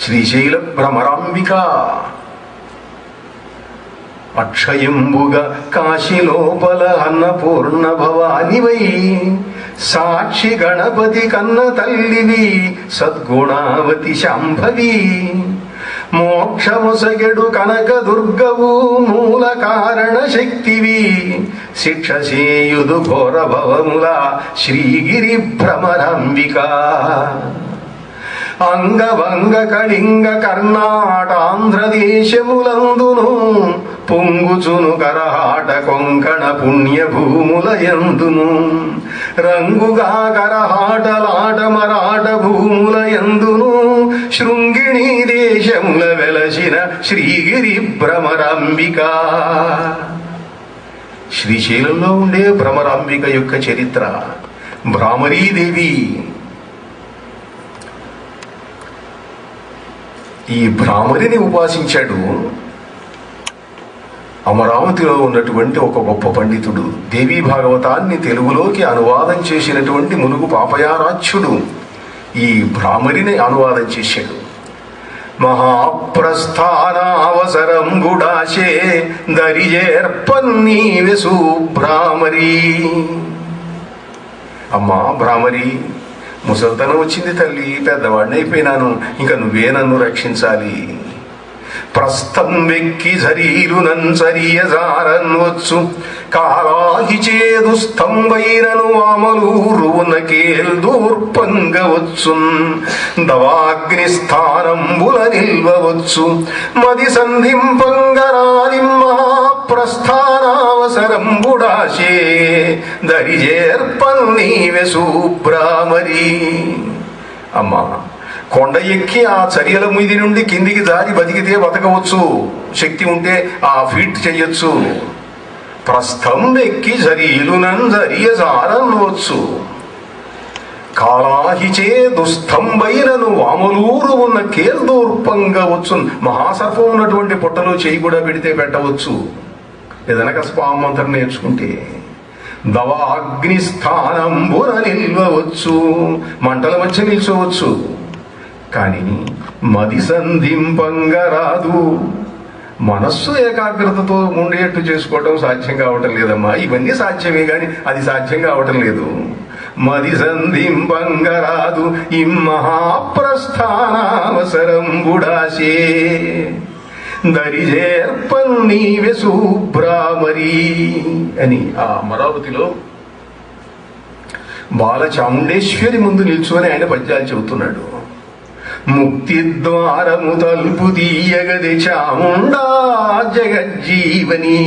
శ్రీశైల భ్రమరాంబిక అక్షయంబుగా కాశీలోపల అన్నపూర్ణ భవానివై సాక్షి గణపతి కన్న తల్లివి సద్గుణావతి శాంభవి మోక్షముసగెడు కనక దుర్గవు మూల కారణ శక్తివి శిక్ష చేయుదు ఘోర భవముల శ్రీగిరి భ్రమరాంబిక అంగభంగ కళింగ కర్ణాటాంధ్రదేశములందును పొంగుచును కరహాట కొంకణ పుణ్య భూముల యందును రంగుగా కరహాటలాట మరాట భూముల యందును శృంగిణీ దేశముల వెలసిన శ్రీగిరి భ్రమరాంబిక. శ్రీశైలంలో ఉండే భ్రమరాంబిక యొక్క చరిత్ర. భ్రామరీదేవి ఈ భ్రామరిని ఉపాసించాడు. అమరావతిలో ఉన్నటువంటి ఒక గొప్ప పండితుడు, దేవీ భాగవతాన్ని తెలుగులోకి అనువాదం చేసినటువంటి ములుగు పాపయారాధ్యుడు ఈ భ్రామరిని అనువాదం చేశాడు. మహాప్రస్థానావసరం గుడాశే దరిజేర్పన్నీవెసు భ్రామరి. అమ్మా భ్రామరి, ముసల్తనం వచ్చింది తల్లి, పెద్దవాడిని అయిపోయినాను, ఇంకా నువ్వే నన్ను రక్షించాలి. ప్రస్థం వెక్కి జరీలు నంచరియజారన్వచ్చు కాలాహి చేదు స్తంభైనను వామలూరున కేల్దూర్పంగవచ్చు దవాగ్ని స్థానంబుల నిల్వవచ్చు మది సంధింపంగరాది మహాప్రస్థానావసరం బుడాశే దరిజేర్పన్నీవె సుబ్రామరి. అమ్మా, కొండ ఎక్కి ఆ చర్యల మీది నుండి కిందికి జారి బతికితే బతకవచ్చు, శక్తి ఉంటే ఆ ఫీట్ చెయ్యొచ్చు. ప్రస్థం ఎక్కి జరీలునంజరియజారన్వచ్చు కాలాహిచే దుస్తంభైనను వామలూరు ఉన్న కేల్దూర్పంగవచ్చు. మహాసర్పం ఉన్నటువంటి పొట్టలో చేయి కూడా పెడితే పెట్టవచ్చు, ఏదనక స్పామంతరం నేర్చుకుంటే. దవాగ్ని స్థానంబున నిల్వవచ్చు, మంటల మధ్య నిల్చోవచ్చు. కానీ మది సంధింపంగా రాదు. మనస్సు ఏకాగ్రతతో ఉండేట్టు చేసుకోవటం సాధ్యం కావటం లేదమ్మా. ఇవన్నీ సాధ్యమే కానీ అది సాధ్యం కావటం లేదు. మది సంధింపంగా రాదు ఈ మహాప్రస్థానావసరం గుడాశే దరిజేర్పన్నీవె సుబ్రామరి అని ఆ అమరావతిలో బాలచాముండేశ్వరి ముందు నిల్చుని ఆయన పద్యాలు చెబుతున్నాడు. ముక్తి ద్వారము తలుపు తీయగది చాముండా జగజ్జీవని.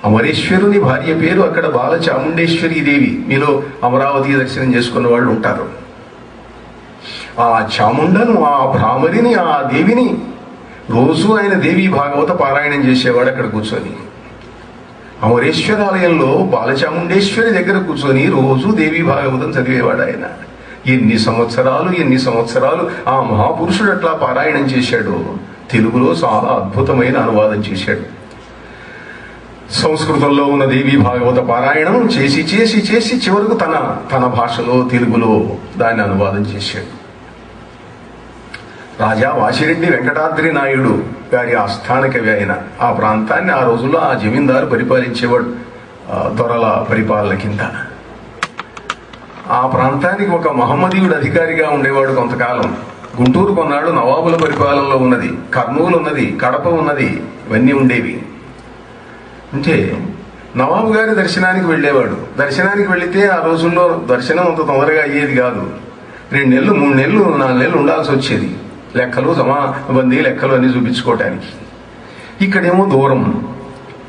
అమరేశ్వరుని భార్య పేరు అక్కడ బాలచాముండేశ్వరి దేవి. మీలో అమరావతి దర్శనం చేసుకున్న వాళ్ళు ఉంటారు. ఆ చాముండను, ఆ భ్రామరిని, ఆ దేవిని రోజు ఆయన దేవీ భాగవత పారాయణం చేసేవాడు అక్కడ కూర్చొని. అమరేశ్వరాలయంలో బాలచాముండేశ్వరి దగ్గర కూర్చొని రోజు దేవీ భాగవతం చదివేవాడు ఆయన. ఎన్ని సంవత్సరాలు ఆ మహాపురుషుడు అట్లా పారాయణం చేశాడో. తెలుగులో చాలా అద్భుతమైన అనువాదం చేశాడు. సంస్కృతంలో ఉన్న దేవీ భాగవత పారాయణం చేసి చేసి చేసి చివరకు తన భాషలో తెలుగులో దాన్ని అనువాదం చేశాడు. రాజా వాసిరెడ్డి వెంకటాద్రి నాయుడు గారి ఆస్థాన కవి ఆయన. ఆ ప్రాంతాన్ని ఆ రోజుల్లో ఆ జమీందారు పరిపాలించేవాడు దొరల పరిపాలన కింద. ఆ ప్రాంతానికి ఒక మహమ్మదీయుడు అధికారిగా ఉండేవాడు కొంతకాలం. గుంటూరు కొన్నాడు నవాబుల పరిపాలనలో ఉన్నది, కర్నూలు ఉన్నది, కడప ఉన్నది, ఇవన్నీ ఉండేవి. అంటే నవాబు గారి దర్శనానికి వెళ్ళేవాడు. దర్శనానికి వెళితే ఆ రోజుల్లో దర్శనం అంత తొందరగా అయ్యేది కాదు. 2 నెలలు 3 నెలలు 4 నెలలు ఉండాల్సి వచ్చేది. లెక్కలు సమాబందీ లెక్కలు అన్ని చూపించుకోవటానికి. ఇక్కడేమో దూరం,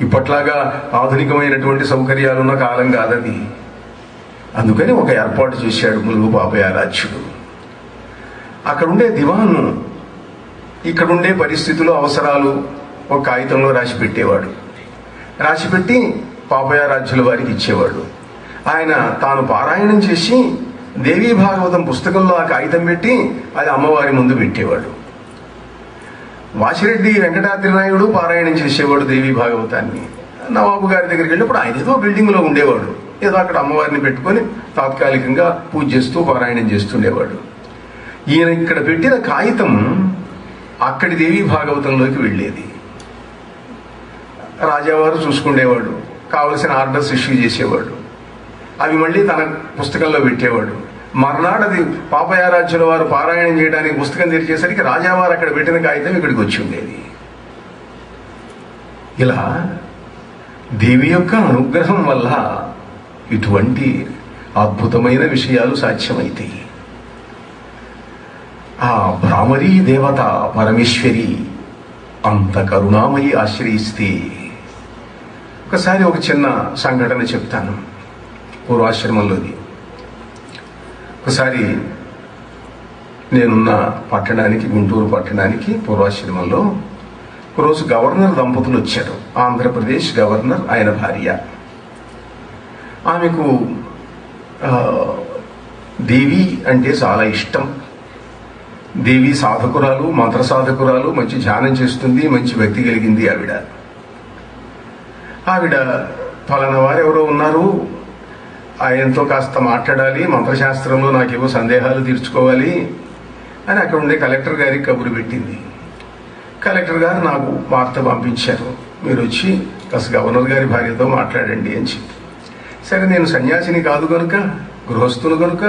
ఇప్పట్లాగా ఆధునికమైనటువంటి సౌకర్యాలున్న కాలం కాదది. అందుకని ఒక ఏర్పాటు చేశాడు ములుగు పాపయారాధ్యుడు. అక్కడుండే దివాను, ఇక్కడుండే పరిస్థితులు, అవసరాలు ఒక కాగితంలో రాసి పెట్టేవాడు. రాసిపెట్టి పాపయారాధ్యుల వారికి ఇచ్చేవాడు. ఆయన తాను పారాయణం చేసి దేవీ భాగవతం పుస్తకంలో ఆ కాగితం పెట్టి అది అమ్మవారి ముందు పెట్టేవాడు. వాసిరెడ్డి వెంకటాద్రి నాయుడు పారాయణం చేసేవాడు దేవీ భాగవతాన్ని. నవాబు గారి దగ్గరికి వెళ్ళినప్పుడు ఆయన ఏదో బిల్డింగ్లో ఉండేవాడు, ఏదో అక్కడ అమ్మవారిని పెట్టుకొని తాత్కాలికంగా పూజ చేస్తూ పారాయణం చేస్తుండేవాడు. ఈయన ఇక్కడ పెట్టిన కాగితం అక్కడి దేవి భాగవతంలోకి వెళ్ళేది. రాజావారు చూసుకునేవాడు, కావలసిన ఆర్డర్స్ ఇష్యూ చేసేవాడు, అవి మళ్ళీ తన పుస్తకంలో పెట్టేవాడు. మర్నాడు అది పాపయారాధ్యుల వారు పారాయణం చేయడానికి పుస్తకం తెరిచేసరికి రాజావారు అక్కడ పెట్టిన కాగితం ఇక్కడికి వచ్చి ఉండేది. ఇలా దేవి యొక్క అనుగ్రహం వల్ల ఇటువంటి అద్భుతమైన విషయాలు సాధ్యమైతాయి. ఆ భ్రామరీ దేవత పరమేశ్వరి అంత కరుణామయి ఆశ్రయిస్తే, ఒకసారి ఒక చిన్న సంఘటన చెప్తాను. పూర్వాశ్రమంలోది ఒకసారి నేనున్న పట్టణానికి, గుంటూరు పట్టణానికి పూర్వాశ్రమంలో ఒకరోజు గవర్నర్ దంపతులు వచ్చారు. ఆంధ్రప్రదేశ్ గవర్నర్, ఆయన భార్య. ఆమెకు దేవి అంటే చాలా ఇష్టం. దేవి సాధకురాలు, మంత్ర సాధకురాలు, మంచి ధ్యానం చేస్తుంది, మంచి భక్తి కలిగింది ఆవిడ. ఫలానా వారు ఎవరో ఉన్నారు, ఆయనతో కాస్త మాట్లాడాలి, మంత్రశాస్త్రంలో నాకేవో సందేహాలు తీర్చుకోవాలి అని అక్కడ ఉండే కలెక్టర్ గారికి కబురు పెట్టింది. కలెక్టర్ గారు నాకు వార్త పంపించారు, మీరు వచ్చి కాస్త గవర్నర్ గారి భార్యతో మాట్లాడండి అని చెప్పి. సరే, నేను సన్యాసిని కాదు కనుక, గృహస్థులు కనుక,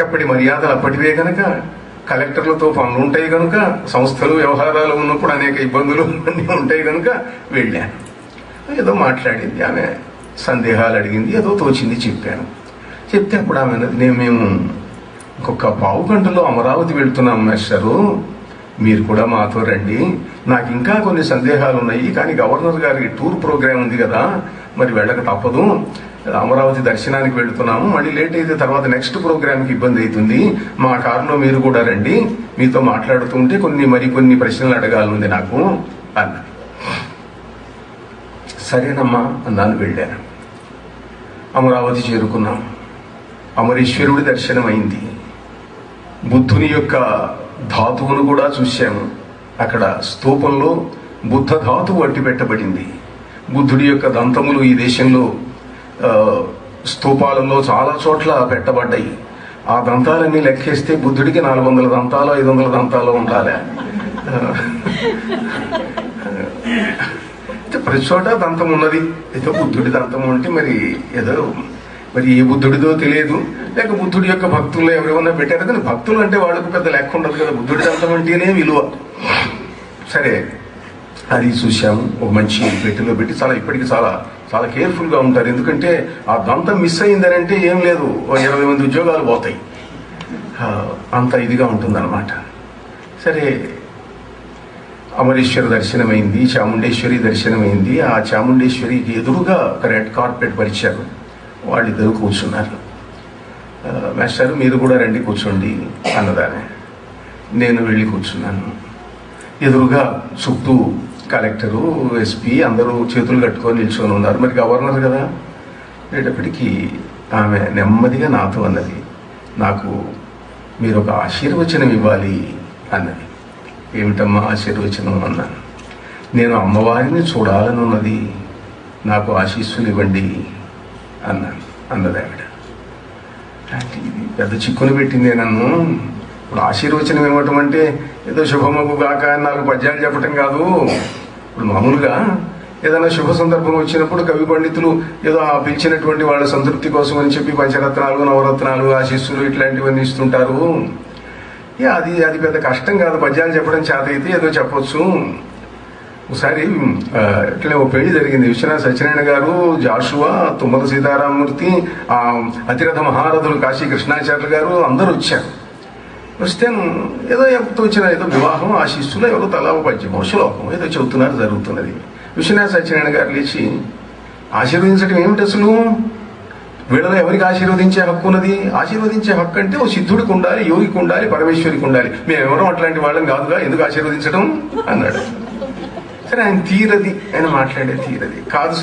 ఎప్పటి మర్యాదలు అప్పటివే కనుక, కలెక్టర్లతో పనులు ఉంటాయి కనుక, సంస్థలు వ్యవహారాలు ఉన్నప్పుడు అనేక ఇబ్బందులు అన్నీ ఉంటాయి కనుక వెళ్ళాను. ఏదో మాట్లాడింది ఆమె, సందేహాలు అడిగింది, ఏదో తోచింది చెప్పాను. చెప్తే అప్పుడు ఆమె అన్నది, మేము ఇంకొక పావు గంటలో అమరావతి వెళ్తున్నాం మాస్టరు, మీరు కూడా మాతో రండి, నాకు ఇంకా కొన్ని సందేహాలు ఉన్నాయి, కానీ గవర్నర్ గారికి టూర్ ప్రోగ్రామ్ ఉంది కదా, మరి వెళ్ళక తప్పదు, అమరావతి దర్శనానికి వెళుతున్నాము, మళ్ళీ లేట్ అయితే తర్వాత నెక్స్ట్ ప్రోగ్రామ్కి ఇబ్బంది అవుతుంది, మా కారులో మీరు కూడా రండి, మీతో మాట్లాడుతుంటే మరికొన్ని ప్రశ్నలు అడగాలనుంది నాకు అన్నది. సరేనమ్మా అన్నాను. వెళ్ళాను. అమరావతి చేరుకున్నాం. అమరేశ్వరుడి దర్శనం అయింది. బుద్ధుని యొక్క ధాతువును కూడా చూశాము. అక్కడ స్తూపంలో బుద్ధ ధాతువు అట్టి పెట్టబడింది. బుద్ధుడి యొక్క దంతములు ఈ దేశంలో స్తూపాలలో చాలా చోట్ల పెట్టబడ్డాయి. ఆ దంతాలన్నీ లెక్కేస్తే బుద్ధుడికి 400 దంతాలు 500 దంతాలు ఉండాలి. ప్రతి చోట దంతం ఉన్నది. ఏదో బుద్ధుడి దంతం అంటే మరి ఏ బుద్ధుడిదో తెలియదు, లేక బుద్ధుడి యొక్క భక్తుల్లో ఎవరెవరన్నా పెట్టారు, కానీ భక్తులు అంటే వాళ్ళకు పెద్ద లెక్క ఉండదు కదా, బుద్ధుడి దంతం అంటేనే విలువ. సరే, అది చూసాము. ఒక మంచి పెట్టెలో పెట్టి ఇప్పటికీ చాలా చాలా కేర్ఫుల్గా ఉంటారు. ఎందుకంటే ఆ దంతం మిస్ అయిందని అంటే ఏం లేదు, 20 మంది ఉద్యోగాలు పోతాయి, అంత ఇదిగా ఉంటుందన్నమాట. సరే, అమరేశ్వర దర్శనమైంది, చాముండేశ్వరి దర్శనమైంది. ఆ చాముండేశ్వరికి ఎదురుగా ఒక రెడ్ కార్పెట్ పరిచారు. వాళ్ళిద్దరూ కూర్చున్నారు. మాస్టర్ మీరు కూడా రండి కూర్చోండి అన్నదానే. నేను వెళ్ళి కూర్చున్నాను. ఎదురుగా చుట్టూ కలెక్టరు, ఎస్పీ అందరూ చేతులు కట్టుకొని నిల్చుకొని ఉన్నారు. మరి గవర్నర్ కదా. వెళ్ళేటప్పటికీ ఆమె నెమ్మదిగా నాతో అన్నది, నాకు మీరు ఒక ఆశీర్వచనం ఇవ్వాలి అన్నది. ఏమిటమ్మా ఆశీర్వచనం అన్నాను. నేను అమ్మవారిని చూడాలని ఉన్నది, నాకు ఆశీస్సులు ఇవ్వండి అన్నది ఆవిడ. ఇది పెద్ద చిక్కును పెట్టింది నన్ను. ఇప్పుడు ఆశీర్వచనం ఇవ్వటం అంటే ఏదో శుభమగు గాక అని 4 పద్యాలు చెప్పటం కాదు. ఇప్పుడు మామూలుగా ఏదైనా శుభ సందర్భం వచ్చినప్పుడు కవి పండితులు ఏదో పిలిచినటువంటి వాళ్ళ సంతృప్తి కోసం అని చెప్పి పంచరత్నాలు, నవరత్నాలు, ఆశీస్సులు ఇట్లాంటివన్నీ ఇస్తుంటారు. అది పెద్ద కష్టం కాదు, పద్యాలు చెప్పడం చేత అయితే ఏదో చెప్పొచ్చు. ఒకసారి ఇట్లనే ఓ పెళ్లి జరిగింది. విశ్వనాథ సత్యనారాయణ గారు, జాషువా, తుమ్మల సీతారామమూర్తి, అతిరథ మహారథులు కాశీ కృష్ణాచార్యులు గారు అందరూ వచ్చారు. వస్తే ఏదో ఏదో వివాహం, ఆశీస్సులు ఎవరో తలా పద్యమో శ్లోకం ఏదో చెబుతున్నారు, జరుగుతున్నది. విశ్వనాథ సత్యనారాయణ గారు లేచి, ఆశీర్వదించడం ఏమిటి అసలు, వీళ్ళలో ఎవరికి ఆశీర్వదించే హక్కు ఉన్నది? ఆశీర్వదించే హక్కు అంటే ఓ సిద్ధుడికి ఉండాలి, యోగికి ఉండాలి, పరమేశ్వరికి ఉండాలి. మేమెవరం అట్లాంటి వాళ్ళం కాదుగా, ఎందుకు ఆశీర్వదించడం అన్నాడు. సరే, ఆయన మాట్లాడే తీరది కాదు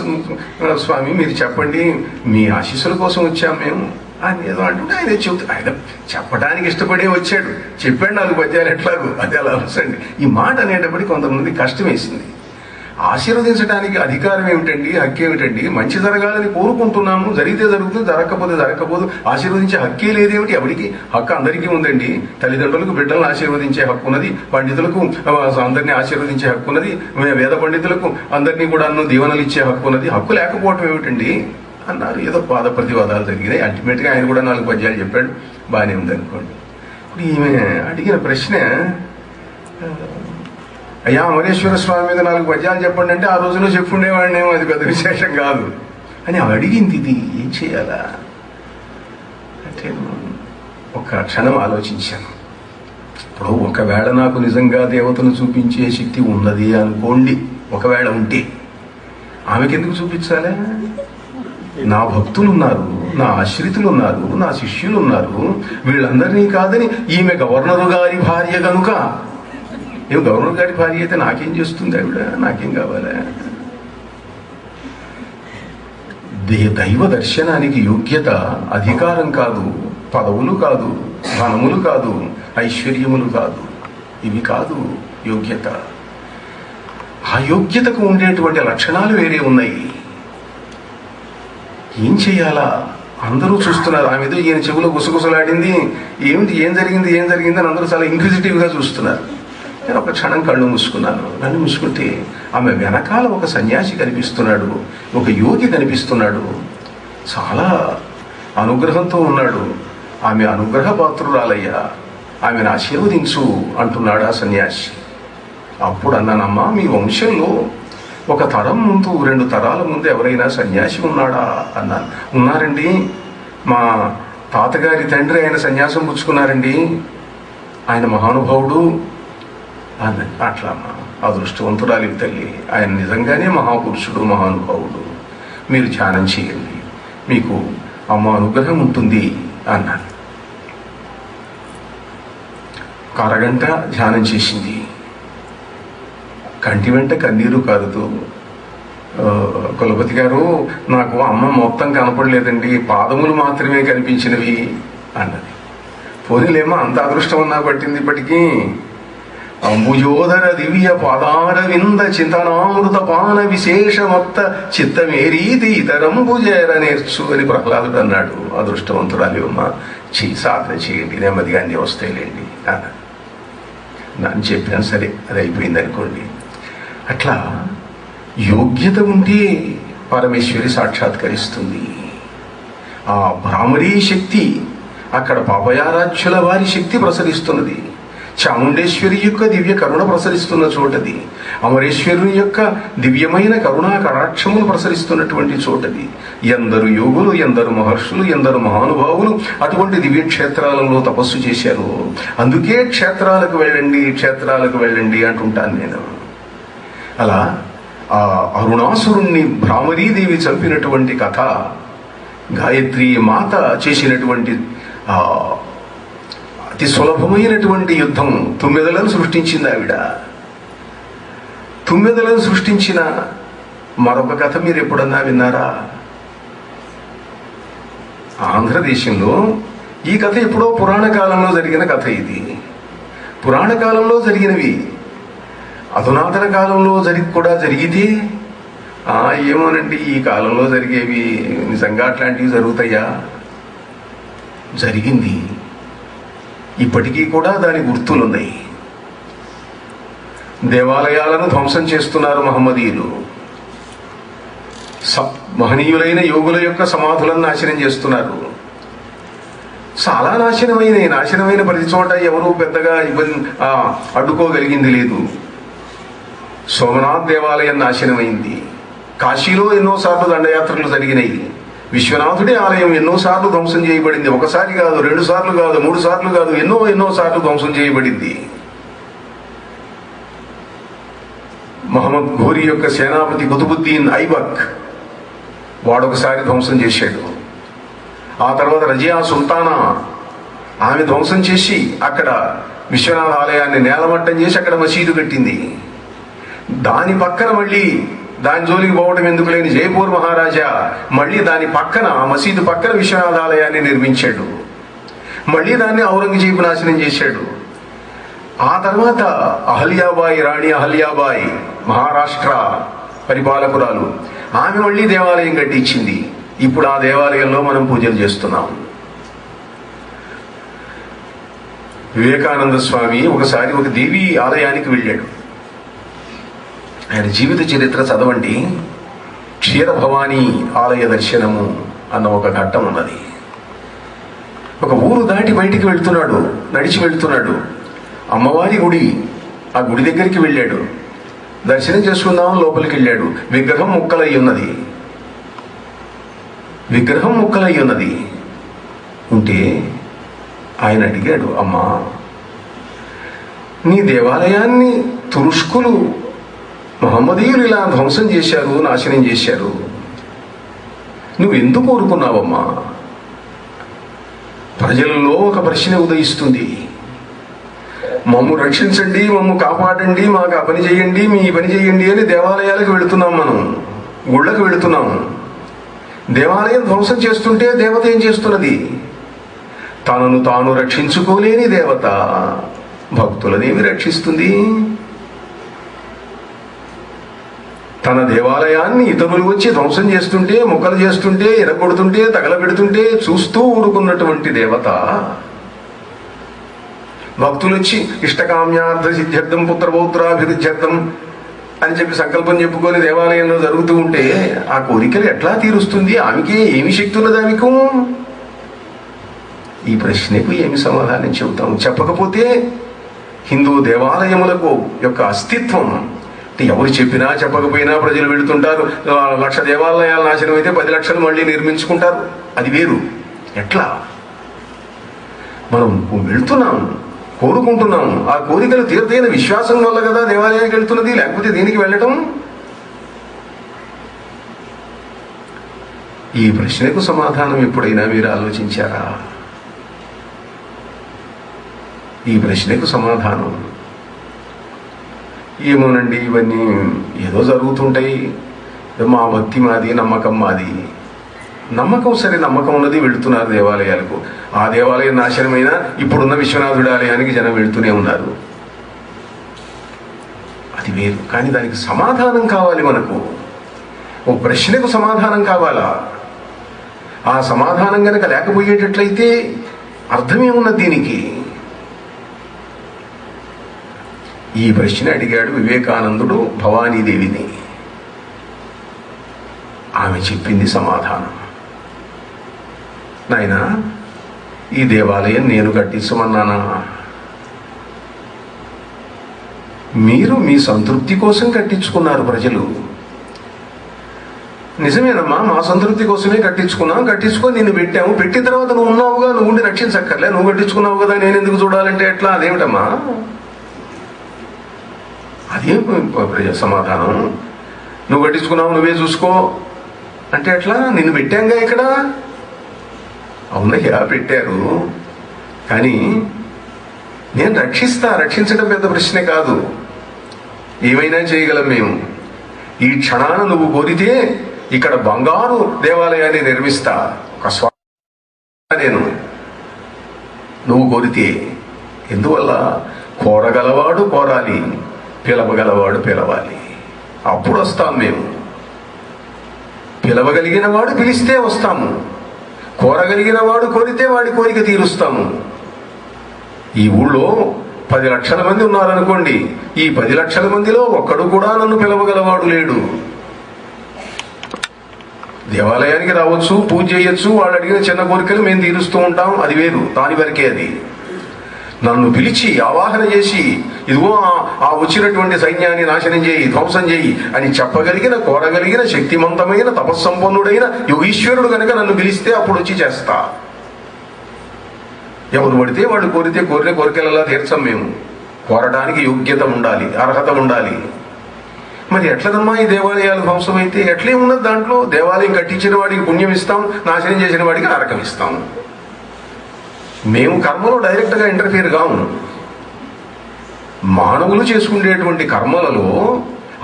స్వామి, మీరు చెప్పండి, మీ ఆశీస్సుల కోసం వచ్చాం మేము అని ఏదో అంటుంటే ఆయన చెప్పడానికి ఇష్టపడే వచ్చాడు. చెప్పాడు 4 పద్యాలు ఎట్లాగో, అది అలా వస్తుంది. ఈ మాట అనేటప్పటికి కొంతమంది కష్టం వేసింది. ఆశీర్వదించడానికి అధికారం ఏమిటండి, హక్కు ఏమిటండి? మంచి జరగాలని కోరుకుంటున్నాము, జరిగితే జరుగుతుంది, జరగకపోతే జరగకపోదు. ఆశీర్వదించే హక్కే లేదేమిటి? ఎవరికి హక్కు? అందరికీ ఉందండి. తల్లిదండ్రులకు బిడ్డలను ఆశీర్వదించే హక్కు ఉన్నది, పండితులకు అందరినీ ఆశీర్వదించే హక్కు ఉన్నది, వేద పండితులకు అందరినీ కూడా దీవెనలు ఇచ్చే హక్కు ఉన్నది. హక్కు లేకపోవటం ఏమిటండి అన్నారు. ఏదో వాద ప్రతివాదాలు జరిగినాయి. అల్టిమేట్గా ఆయన కూడా 4 పద్యాలు చెప్పాడు, బాగానే ఉంది అనుకోండి. ఇప్పుడు ఈమె అడిగిన ప్రశ్న, అయ్యా అమరేశ్వర స్వామి మీద 4 పద్యాలు చెప్పండి అంటే ఆ రోజులో చెప్పుండేవాడినేమో, అది పెద్ద విశేషం కాదు అని అడిగింది. ఇది ఏం చేయాలా అంటే ఒక క్షణం ఆలోచించాను. ఇప్పుడు ఒకవేళ నాకు నిజంగా దేవతను చూపించే శక్తి ఉన్నది అనుకోండి, ఒకవేళ ఉంటే ఆమెకి ఎందుకు చూపించాలా? నా భక్తులు ఉన్నారు, నా ఆశ్రితులు ఉన్నారు, నా శిష్యులు ఉన్నారు, వీళ్ళందరినీ కాదని ఈమె గవర్నరు గారి భార్య కనుక. ఏం గవర్నర్ గారి భార్య అయితే నాకేం చేస్తుంది ఆవిడ? నాకేం కావాలా? దైవ దర్శనానికి యోగ్యత అధికారం కాదు, పదవులు కాదు, ధనములు కాదు, ఐశ్వర్యములు కాదు, ఇవి కాదు యోగ్యత. ఆ యోగ్యతకు ఉండేటువంటి లక్షణాలు వేరే ఉన్నాయి. ఏం చెయ్యాలా? అందరూ చూస్తున్నారు. ఆమె ఏదో ఈయన చెవులో గుసగుసలాడింది, ఏమిటి, ఏం జరిగింది అని అందరూ చాలా ఇంక్విజిటివ్గా చూస్తున్నారు. నేను ఒక క్షణం కళ్ళు మూసుకున్నాను. కళ్ళు మూసుకుంటే ఆమె వెనకాల ఒక సన్యాసి కనిపిస్తున్నాడు, ఒక యోగి కనిపిస్తున్నాడు, చాలా అనుగ్రహంతో ఉన్నాడు. ఆమె అనుగ్రహ పాత్రురాలయ్యా, ఆమెను ఆశీర్వదించు అంటున్నాడు ఆ సన్యాసి. అప్పుడు అన్నానమ్మా, మీ వంశంలో ఒక తరం ముందు, 2 తరాల ముందు ఎవరైనా సన్యాసి ఉన్నాడా అన్నాను. ఉన్నారండి, మా తాతగారి తండ్రి ఆయన సన్యాసం పుచ్చుకున్నారండి, ఆయన మహానుభావుడు అన్నది. అట్లా అమ్మా, అదృష్టవంతురాలి తల్లి, ఆయన నిజంగానే మహాపురుషుడు, మహానుభావుడు, మీరు ధ్యానం చేయండి, మీకు అమ్మ అనుగ్రహం ఉంటుంది అన్నాను. అరగంట ధ్యానం చేసింది. కంటి వెంట కన్నీరు కారుతూ, కులపతి గారు, నాకు అమ్మ మొత్తం కనపడలేదండి, పాదములు మాత్రమే కనిపించినవి అన్నది. పోనీలేమో అంత అదృష్టం ఉన్నా పట్టింది ఇప్పటికీ. అంబుజోదర దివ్య పాదార వింద చింతనామృత పాన విశేషమొత్త చిత్తమేరీతి ఇతరంబుజేర నేర్చు అని ప్రహ్లాదుడు అన్నాడు. అదృష్టవంతురాలి అమ్మ, సాధన చేయండి, నెమ్మదిగా అన్నీ వస్తాయిలేండి అన్నాడు. నన్ను చెప్పాను, సరే అది అయిపోయింది అనుకోండి. అట్లా యోగ్యత ఉంటే పరమేశ్వరి సాక్షాత్కరిస్తుంది. ఆ భ్రామరీ శక్తి, అక్కడ పాపయారాధ్యుల వారి శక్తి ప్రసరిస్తున్నది. చాముండేశ్వరి యొక్క దివ్య కరుణ ప్రసరిస్తున్న చోటది. అమరేశ్వరుని యొక్క దివ్యమైన కరుణా కటాక్షములు ప్రసరిస్తున్నటువంటి చోటది. ఎందరు యోగులు, ఎందరు మహర్షులు, ఎందరు మహానుభావులు అటువంటి దివ్యక్షేత్రాలలో తపస్సు చేశారు. అందుకే క్షేత్రాలకు వెళ్ళండి అంటుంటాను నేను. అలా ఆ అరుణాసురుణ్ణి భ్రామరీదేవి చంపినటువంటి కథ, గాయత్రి మాత చేసినటువంటి అతి సులభమైనటువంటి యుద్ధం, 9 సృష్టించింది ఆవిడ. 9 సృష్టించిన మరొక కథ మీరు ఎప్పుడన్నా విన్నారా? ఆంధ్రదేశంలో ఈ కథ ఎప్పుడో పురాణ కాలంలో జరిగిన కథ. ఇది పురాణ కాలంలో జరిగినవి అధునాతన కాలంలో జరిగితే ఏమోనండి, ఈ కాలంలో జరిగేవి నిజంగా అట్లాంటివి జరుగుతాయా? జరిగింది. ఇప్పటికీ కూడా దాని గుర్తులున్నాయి. దేవాలయాలను ధ్వంసం చేస్తున్నారు మహమ్మదీయులు. మహనీయులైన యోగుల యొక్క సమాధులను నాశనం చేస్తున్నారు. చాలా నాశనమైన ప్రతి చోట ఎవరూ పెద్దగా అడ్డుకోగలిగింది లేదు. సోమనాథ్ దేవాలయం నాశనమైంది. కాశీలో ఎన్నోసార్లు దండయాత్రలు జరిగినాయి. విశ్వనాథుడి ఆలయం ఎన్నోసార్లు ధ్వంసం చేయబడింది. ఒకసారి కాదు, 2 సార్లు కాదు, 3 సార్లు కాదు, ఎన్నో సార్లు ధ్వంసం చేయబడింది. మహమ్మద్ ఘోరీ యొక్క సేనాపతి కుతుబుద్దీన్ ఐబక్ వాడొకసారి ధ్వంసం చేశాడు. ఆ తర్వాత రజియా సుల్తానా ఆమె ధ్వంసం చేసి అక్కడ విశ్వనాథ ఆలయాన్ని నేలమట్టం చేసి అక్కడ మసీదు కట్టింది. దాని పక్కన మళ్ళీ దాని జోలికి పోవటం ఎందుకు లేని జైపూర్ మహారాజా మళ్ళీ దాని పక్కన, మసీదు పక్కన విశ్వనాథ ఆలయాన్ని నిర్మించాడు. మళ్ళీ దాన్ని ఔరంగజేబు నాశనం చేశాడు. ఆ తర్వాత రాణి అహల్యాబాయి మహారాష్ట్ర పరిపాలకురాలు. ఆమె మళ్ళీ దేవాలయం కట్టించింది. ఇప్పుడు ఆ దేవాలయంలో మనం పూజలు చేస్తున్నాం. వివేకానంద స్వామి ఒకసారి ఒక దేవి ఆలయానికి వెళ్ళాడు. ఆయన జీవిత చరిత్ర చదవండి. క్షీరభవాని ఆలయ దర్శనము అన్న ఒక ఘట్టం ఉన్నది. ఒక ఊరు దాటి బయటికి వెళ్తున్నాడు, నడిచి వెళ్తున్నాడు. అమ్మవారి గుడి, ఆ గుడి దగ్గరికి వెళ్ళాడు. దర్శనం చేసుకుందామని లోపలికి వెళ్ళాడు. విగ్రహం ముక్కలయ్యి ఉన్నది. విగ్రహం ముక్కలయ్యి ఉన్నది ఉంటే ఆయన అడిగాడు, అమ్మా, నీ దేవాలయాన్ని తురుష్కులు మహమ్మదీయులు ఇలా ధ్వంసం చేశారు, నాశనం చేశారు. నువ్వు ఎందుకు కోరుకున్నావమ్మా? ప్రజలలో ఒక ప్రశ్న ఉదయిస్తుంది. మమ్ము రక్షించండి, మమ్ము కాపాడండి, మాకు ఆ పని చేయండి, మీ పని చేయండి అని దేవాలయాలకు వెళుతున్నాం, మనం గుళ్ళకు వెళుతున్నాం. దేవాలయం ధ్వంసం చేస్తుంటే దేవత ఏం చేస్తున్నది? తనను తాను రక్షించుకోలేని దేవత భక్తులనేమి రక్షిస్తుంది? తన దేవాలయాన్ని ఇతరులు వచ్చి ధ్వంసం చేస్తుంటే, ముక్కలు చేస్తుంటే, ఎరగొడుతుంటే, తగలబెడుతుంటే చూస్తూ ఊరుకున్నటువంటి దేవత భక్తులు వచ్చి ఇష్టకామ్యార్థ సిద్ధ్యర్థం పుత్రపౌత్రాభివృద్ధ్యర్థం అని చెప్పి సంకల్పం చెప్పుకొని దేవాలయంలో జరుగుతూ ఉంటే ఆ కోరికలు ఎట్లా తీరుస్తుంది? ఆమెకి ఏమి శక్తి ఉన్నది ఆమెకు? ఈ ప్రశ్నకు ఏమి సమాధానం చెబుతాం? చెప్పకపోతే హిందూ దేవాలయములకు యొక్క అస్తిత్వం ఎవరు చెప్పినా చెప్పకపోయినా ప్రజలు వెళుతుంటారు. 1,00,000 దేవాలయాలు నాశనం అయితే 10 లక్షలు మళ్ళీ నిర్మించుకుంటారు. అది వేరు. ఎట్లా? మనం వెళుతున్నాం, కోరుకుంటున్నాం. ఆ కోరికలు తీర్థైన విశ్వాసం వల్ల కదా దేవాలయానికి వెళ్తున్నది, లేకపోతే దీనికి వెళ్ళటం. ఈ ప్రశ్నకు సమాధానం ఎప్పుడైనా మీరు ఆలోచించారా? ఈ ప్రశ్నకు సమాధానం ఏమోనండి, ఇవన్నీ ఏదో జరుగుతుంటాయి, మా భక్తి మాది, నమ్మకం మాది. నమ్మకం సరే, నమ్మకం ఉన్నది, వెళుతున్నారు దేవాలయాలకు. ఆ దేవాలయం నాశనమైనా ఇప్పుడున్న విశ్వనాథుడి ఆలయానికి జనం వెళుతూనే ఉన్నారు. అది వేరు. కానీ దానికి సమాధానం కావాలి మనకు. ఓ ప్రశ్నకు సమాధానం కావాలా? ఆ సమాధానం కనుక లేకపోయేటట్లయితే అర్థమేమున్నది దీనికి? ఈ ప్రశ్న అడిగాడు వివేకానందుడు భవానీదేవిని. ఆమె చెప్పింది సమాధానం. నాయనా, ఈ దేవాలయం నేను కట్టించమన్నానా? మీరు మీ సంతృప్తి కోసం కట్టించుకున్నారు. ప్రజలు నిజమేనమ్మా, మా సంతృప్తి కోసమే కట్టించుకొని నిన్ను పెట్టాము. పెట్టిన తర్వాత నువ్వు ఉన్నావుగా, నువ్వు ఉండి రక్షించక్కర్లే, నువ్వు కట్టించుకున్నావు కదా, నేను ఎందుకు చూడాలంటే ఎట్లా? అదేమిటమ్మా? అదేం సమాధానం? నువ్వు కట్టించుకున్నావు, నువ్వే చూసుకో అంటే ఎట్లా? నిన్ను పెట్టాంగా ఇక్కడ. అవునయ్యా, పెట్టారు. కానీ నేను రక్షించడం పెద్ద ప్రశ్నే కాదు. ఏమైనా చేయగలం మేము. ఈ క్షణాన నువ్వు కోరితే ఇక్కడ బంగారు దేవాలయాన్ని నిర్మిస్తా. ఒక నేను నువ్వు కోరితే. ఎందువల్ల? కోరగలవాడు కోరాలి, పిలవగలవాడు పిలవాలి. అప్పుడు వస్తాం మేము. పిలవగలిగిన వాడు పిలిస్తే వస్తాము. కోరగలిగిన వాడు కోరితే వాడి కోరిక తీరుస్తాము. ఈ ఊళ్ళో 10 లక్షల మంది ఉన్నారనుకోండి. ఈ 10 లక్షల మందిలో ఒక్కడు కూడా నన్ను పిలవగలవాడు లేడు. దేవాలయానికి రావచ్చు, పూజ చేయొచ్చు, వాళ్ళు అడిగిన చిన్న కోరికలు మేము తీరుస్తూ ఉంటాం. అది వేరు, దాని వరకే అది. నన్ను పిలిచి ఆవాహన చేసి ఇదిగో ఆ వచ్చినటువంటి సైన్యాన్ని నాశనం చేయి, ధ్వంసం చేయి అని చెప్పగలిగిన, కోరగలిగిన, శక్తిమంతమైన, తపస్సంపన్నుడైన యోగీశ్వరుడు కనుక నన్ను పిలిస్తే అప్పుడు వచ్చి చేస్తా. ఎవరు పడితే వాళ్ళు కోరితే కోరిన కోరికలలా తీర్చం మేము. కోరడానికి యోగ్యత ఉండాలి, అర్హత ఉండాలి. మరి ఎట్లదమ్మా ఈ దేవాలయాలు ధ్వంసం అయితే? ఎట్లే ఉన్నది దాంట్లో? దేవాలయం కట్టించిన వాడికి పుణ్యం ఇస్తాం, నాశనం చేసిన వాడికి నరకం ఇస్తాం. మేము కర్మలో డైరెక్ట్గా ఇంటర్ఫియర్ కాము. మానవులు చేసుకునేటువంటి కర్మలలో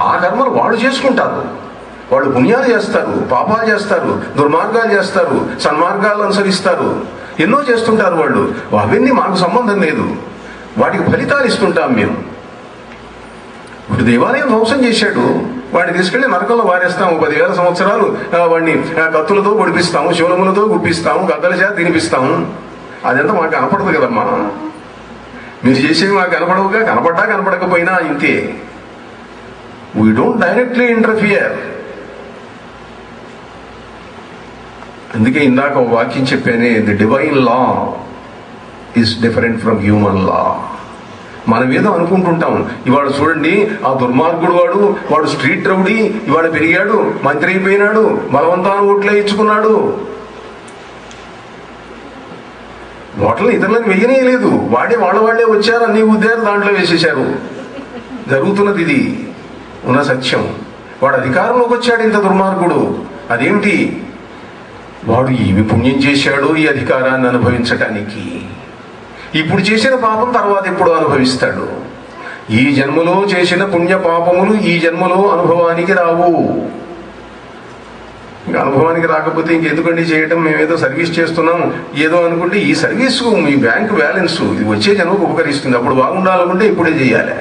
ఆ కర్మలు వాళ్ళు చేసుకుంటారు. వాళ్ళు పుణ్యాలు చేస్తారు, పాపాలు చేస్తారు, దుర్మార్గాలు చేస్తారు, సన్మార్గాలు అనుసరిస్తారు, ఎన్నో చేస్తుంటారు వాళ్ళు. అవన్నీ మాకు సంబంధం లేదు. వాటికి ఫలితాలు ఇస్తుంటాం మేము. ఇప్పుడు దేవాలయం ధ్వంసం చేశాడు, వాడిని తీసుకెళ్లి నరకంలో వారేస్తాము, 10,000 సంవత్సరాలు వాడిని కత్తులతో పొడిపిస్తాము, శూలములతో గుప్పిస్తాము, గద్దల చేత తినిపిస్తాము. అదంతా మాకు కనపడదు కదమ్మా. మీరు చేసేవి మాకు కనపడవుగా, కనపడ్డా కనపడకపోయినా ఇంతే. We don't directly interfere. అందుకే ఇందాక ఒక వాక్యం చెప్పానే, the divine law is different from human law. మనం ఏదో అనుకుంటుంటాం, ఇవాళ చూడండి ఆ దుర్మార్గుడు వాడు స్ట్రీట్ రౌడీ, ఇవాళ పెరిగాడు, మంత్రి అయిపోయినాడు, బలవంతాన ఓట్లే ఇచ్చుకున్నాడు. ఓట్లను ఇతరులను వెయ్యనేయలేదు, వాళ్ళే వచ్చారు, అన్ని ఉద్యోగాలు దాంట్లో వేసేశారు. జరుగుతున్నది ఇది ఉన్న సత్యం. వాడు అధికారంలోకి వచ్చాడు, ఇంత దుర్మార్గుడు. అదేమిటి? వాడు ఏమి పుణ్యం చేశాడో ఈ అధికారాన్ని అనుభవించటానికి. ఇప్పుడు చేసిన పాపం తర్వాత ఎప్పుడు అనుభవిస్తాడు. ఈ జన్మలో చేసిన పుణ్య పాపములు ఈ జన్మలో అనుభవానికి రావు. ఇంకా అనుభవానికి రాకపోతే ఇంకెందుకండి చేయటం, మేమేదో సర్వీస్ చేస్తున్నాం ఏదో అనుకుంటే, ఈ సర్వీసు మీ బ్యాంకు బ్యాలెన్స్ ఇది వచ్చే జన్మకు ఉపకరిస్తుంది. అప్పుడు బాగుండాలనుకుంటే ఇప్పుడే చేయాలి.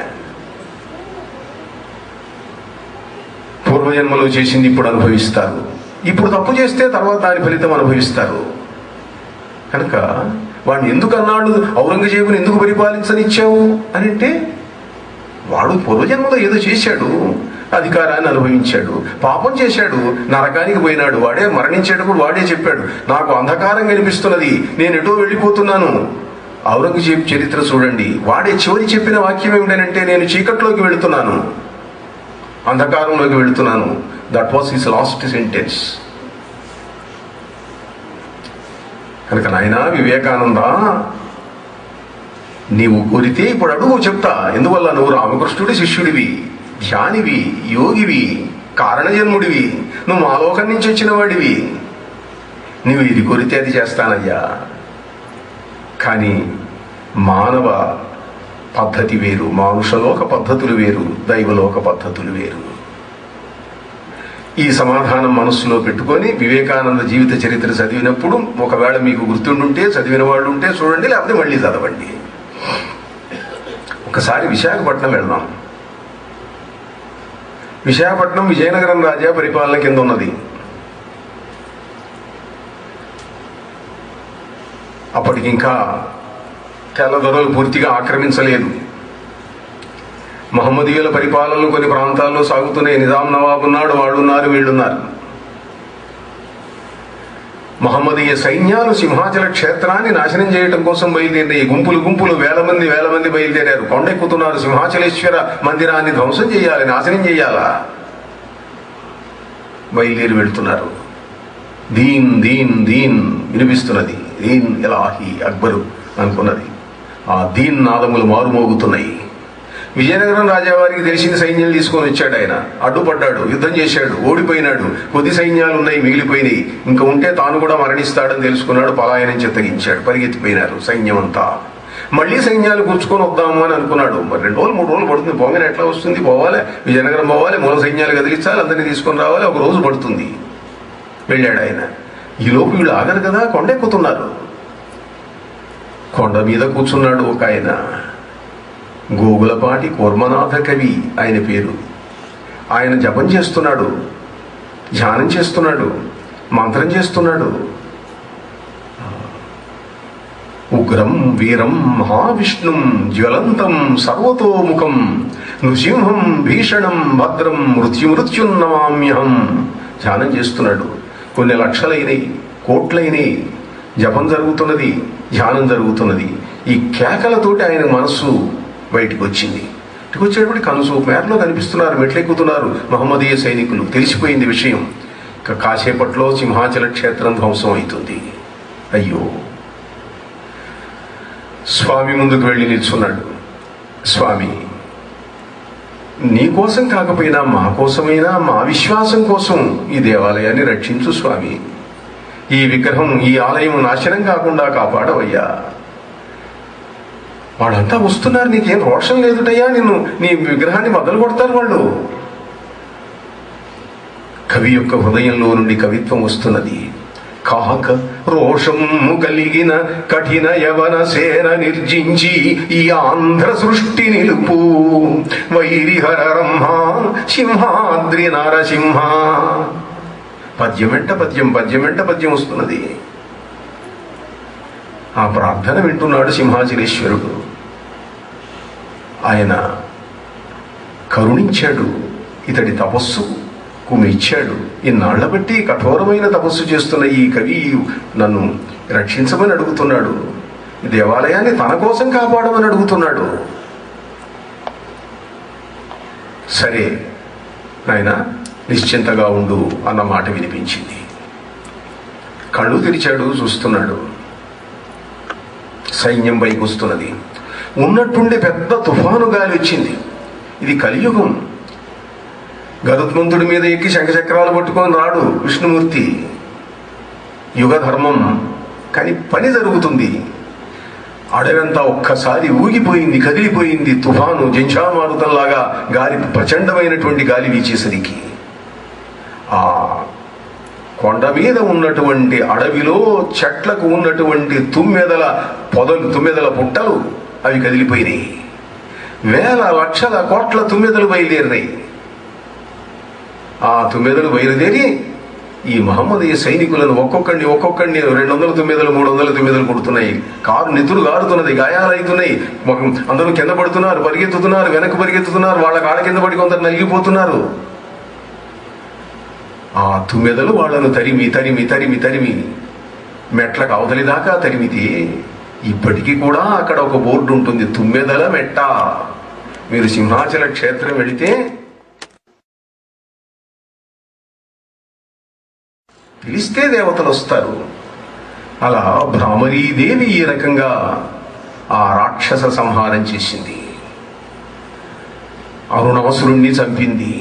పూర్వజన్మలో చేసింది ఇప్పుడు అనుభవిస్తారు. ఇప్పుడు తప్పు చేస్తే తర్వాత దాని ఫలితం అనుభవిస్తారు. కనుక వాడిని ఎందుకు అన్నాడు, ఔరంగజేబుని ఎందుకు పరిపాలించనిచ్చావు అని అంటే, వాడు పూర్వజన్మలో ఏదో చేశాడు, అధికారాన్ని అనుభవించాడు, పాపం చేశాడు, నరకానికి పోయినాడు. వాడే మరణించేటప్పుడు వాడే చెప్పాడు, నాకు అంధకారం కనిపిస్తున్నది, నేను ఎటో వెళ్ళిపోతున్నాను. ఔరంగజేబు చరిత్ర చూడండి, వాడే చివరి చెప్పిన వాక్యం ఏమిటంటే, నేను చీకట్లోకి వెళుతున్నాను, అంధకారంలోకి వెళుతున్నాను. That was his last sentence. కనుక నాయనా వివేకానంద, నీవు కోరితే ఇప్పుడు అడుగు, చెప్తా. ఎందువల్ల? నువ్వు రామకృష్ణుడి శిష్యుడివి, ధ్యానివి, యోగివి, కారణజన్ముడివి, నువ్వు మాలోకం నుంచి వచ్చిన వాడివి. నువ్వు ఇది కోరితే అది చేస్తానయ్యా. కానీ మానవ పద్ధతి వేరు, మానుషలోక పద్ధతులు వేరు, దైవలోక పద్ధతులు వేరు. ఈ సమాధానం మనస్సులో పెట్టుకొని వివేకానంద జీవిత చరిత్ర చదివినప్పుడు, ఒకవేళ మీకు గుర్తుండుంటే, చదివిన వాళ్ళు ఉంటే చూడండి, లేకపోతే మళ్ళీ చదవండి. ఒకసారి విశాఖపట్నం వెళ్దాం. విశాఖపట్నం విజయనగరం రాజా పరిపాలన కింద ఉన్నది. అప్పటికింకా తెల్లదొరలు పూర్తిగా ఆక్రమించలేదు. మహమ్మదీయుల పరిపాలనలు కొన్ని ప్రాంతాల్లో సాగుతున్నాయి. నిజాం నవాబు ఉన్నాడు, వాడున్నారు, వీళ్ళున్నారు. మహమ్మదీయ సైన్యాలు సింహాచల క్షేత్రాన్ని నాశనం చేయడం కోసం బయలుదేరినాయి. గుంపులు వేల మంది బయలుదేరారు. కొండెక్కుతున్నారు. సింహాచలేశ్వర మందిరాన్ని ధ్వంసం చేయాలి, నాశనం చేయాలా, బయలుదేరి వెళుతున్నారు. దీన్ దీన్ దీన్ వినిపిస్తున్నది. దీన్ ఇలాహి అక్బరు అనుకున్నది. ఆ దీన్ నాదములు మారుమోగుతున్నాయి. విజయనగరం రాజావారికి తెలిసిన సైన్యం తీసుకొని వచ్చాడు. ఆయన అడ్డుపడ్డాడు, యుద్ధం చేశాడు, ఓడిపోయినాడు. కొద్ది సైన్యాలు ఉన్నాయి, మిగిలిపోయినాయి. ఇంకా ఉంటే తాను కూడా మరణిస్తాడని తెలుసుకున్నాడు. పలాయనం చిత్తగించాడు. పరిగెత్తిపోయినారు సైన్యం అంతా. మళ్ళీ సైన్యాలు కూర్చుకొని వద్దాము అని అనుకున్నాడు. మరి 2 రోజులు 3 రోజులు పడుతుంది. పోగానే ఎట్లా వస్తుంది? పోవాలి, విజయనగరం పోవాలి, మూల సైన్యాలు కదిలించాలి, అందరినీ తీసుకొని రావాలి, 1 రోజు పడుతుంది. వెళ్ళాడు ఆయన. ఈలోపు వీళ్ళు ఆగరు కదా, కొండెక్కుతున్నారు. కొండ మీద కూర్చున్నాడు ఒక ఆయన, గోగులపాటి కూర్మనాథ కవి ఆయన పేరు. ఆయన జపం చేస్తున్నాడు, ధ్యానం చేస్తున్నాడు, మంత్రం చేస్తున్నాడు. ఉగ్రం వీరం మహావిష్ణుం జ్వలంతం సర్వతోముఖం నృసింహం భీషణం భద్రం మృత్యున్నమామ్యహం ధ్యానం చేస్తున్నాడు. కొన్ని లక్షలైనవి, కోట్లైనవి. జపం జరుగుతున్నది, ధ్యానం జరుగుతున్నది. ఈ కేకలతోటి ఆయన మనస్సు బయటికి వచ్చింది. ఇటుకు వచ్చేటప్పుడు కనుసు మేరలో కనిపిస్తున్నారు, మెట్లెక్కుతున్నారు మహమ్మదీయ సైనికులు. తెలిసిపోయింది విషయం. ఇక కాసేపట్లో సింహాచల క్షేత్రం ధ్వంసం అవుతుంది. అయ్యో! స్వామి ముందుకు వెళ్ళి నిల్చున్నాడు. స్వామి, నీ కోసం కాకపోయినా మా కోసమైనా, మా విశ్వాసం కోసం ఈ దేవాలయాన్ని రక్షించు స్వామి. ఈ విగ్రహం, ఈ ఆలయం నాశనం కాకుండా కాపాడవయ్యా. వాళ్ళంతా వస్తున్నారు, నీకేం రోషం లేదుటయ్యా, నీ విగ్రహాన్ని మొదలు కొడతారు వాళ్ళు. కవి యొక్క హృదయంలో నుండి కవిత్వం వస్తున్నది. కాక రోషము కలిగిన కఠిన యవన సేన నిర్జించి ఈ ఆంధ్ర సృష్టి నిలుపు వైరిహర రంహ సింహాద్రి నరసింహ. పద్యం వెంట పద్యం, పద్యం వెంట పద్యం వస్తున్నది. ఆ ప్రార్థన వింటున్నాడు సింహాచలేశ్వరుడు. ఆయన కరుణించాడు, ఇతడి తపస్సుకు మెచ్చాడు. ఇన్నాళ్ల బట్టి కఠోరమైన తపస్సు చేస్తున్న ఈ కవి నన్ను రక్షించమని అడుగుతున్నాడు, దేవాలయాన్ని తన కోసం కాపాడమని అడుగుతున్నాడు. సరే నాయన నిశ్చింతగా ఉండు అన్న మాట వినిపించింది. కళ్ళు తెరిచాడు, చూస్తున్నాడు. సైన్యం పైకి వస్తున్నది. ఉన్నట్టుండి పెద్ద తుఫాను గాలి వచ్చింది. ఇది కలియుగం. గరుత్మంతుడి మీద ఎక్కి శంఖచక్రాలు పట్టుకొని రాడు విష్ణుమూర్తి. యుగ ధర్మం. కానీ పని జరుగుతుంది. అడవంతా ఒక్కసారి ఊగిపోయింది, కదిలిపోయింది. తుఫాను జంఝామారుతంలాగా గాలి, ప్రచండమైనటువంటి గాలి వీచేసరికి ఆ కొండ మీద ఉన్నటువంటి అడవిలో చెట్లకు ఉన్నటువంటి తుమ్మెదల పొదలు, తుమ్మెదల పుట్టలు అవి కదిలిపోయినాయి. వేల లక్షల కోట్ల తుమ్మెదలు బయలుదేరినాయి. ఆ తుమ్మెదలు బయలుదేరి ఈ మహమ్మదీయ సైనికులను ఒక్కొక్కడిని 200 తుమ్మెదలు 300 తుమ్మెదలు కొడుతున్నాయి. కారు నెత్తురు గారుతున్నది, గాయాలవుతున్నాయి. అందరూ కింద పడుతున్నారు, పరిగెత్తుతున్నారు, వెనక్కి పరిగెత్తుతున్నారు. వాళ్ళ కాళ్ళ కింద పడి కొందరు నలిగిపోతున్నారు. ఆ తుమ్మెదలు వాళ్ళను తరిమి తరిమి తరిమి తరిమి మెట్లకు అవతలి దాకా తరిమితే ఇప్పటికీ కూడా అక్కడ ఒక బోర్డు ఉంటుంది, తుమ్మెదల మెట్ట. మీరు సింహాచల క్షేత్రం వెళితే పిలిస్తే దేవతలు వస్తారు. అలా భ్రామరీదేవి ఈ రకంగా ఆ రాక్షస సంహారం చేసింది. అరుణాసురుణ్ణి చంపింది.